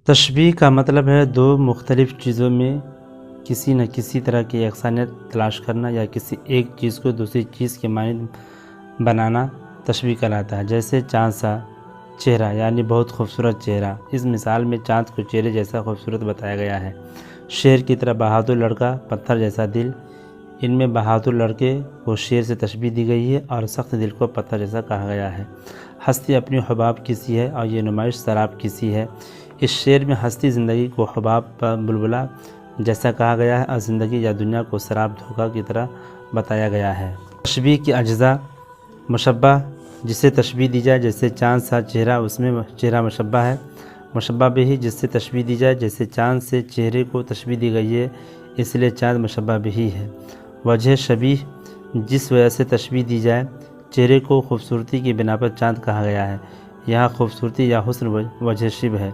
تشبیہ کا مطلب ہے دو مختلف چیزوں میں کسی نہ کسی طرح کی یکسانیت تلاش کرنا یا کسی ایک چیز کو دوسری چیز کے مانند بنانا تشبیہ کہلاتا ہے۔ جیسے چاند سا چہرہ یعنی بہت خوبصورت چہرہ، اس مثال میں چاند کو چہرے جیسا خوبصورت بتایا گیا ہے۔ شیر کی طرح بہادر لڑکا، پتھر جیسا دل، ان میں بہادر لڑکے کو شیر سے تشبیہ دی گئی ہے اور سخت دل کو پتھر جیسا کہا گیا ہے۔ ہستی اپنی حباب کسی ہے اور یہ نمائش شراب کسی ہے۔ اس شعر میں ہستی زندگی کو حباب بلبلہ جیسا کہا گیا ہے اور زندگی یا دنیا کو شراب دھوکہ کی طرح بتایا گیا ہے۔ تشبیہ کی اجزاء: مشبہ جس سے تشبیہ دی جائے، جیسے چاند سا چہرہ، اس میں چہرہ مشبہ ہے۔ مشبہ بہ جس سے تشبیہ دی جائے، جیسے چاند سے چہرے کو تشبیہ دی گئی ہے اس لیے چاند مشبہ بہ ہے۔ وجہ شبیہ جس وجہ سے تشبیہ دی جائے، چہرے کو خوبصورتی کی بنا پر چاند کہا گیا ہے، یہاں خوبصورتی یا حسن وجہ شبہ ہے۔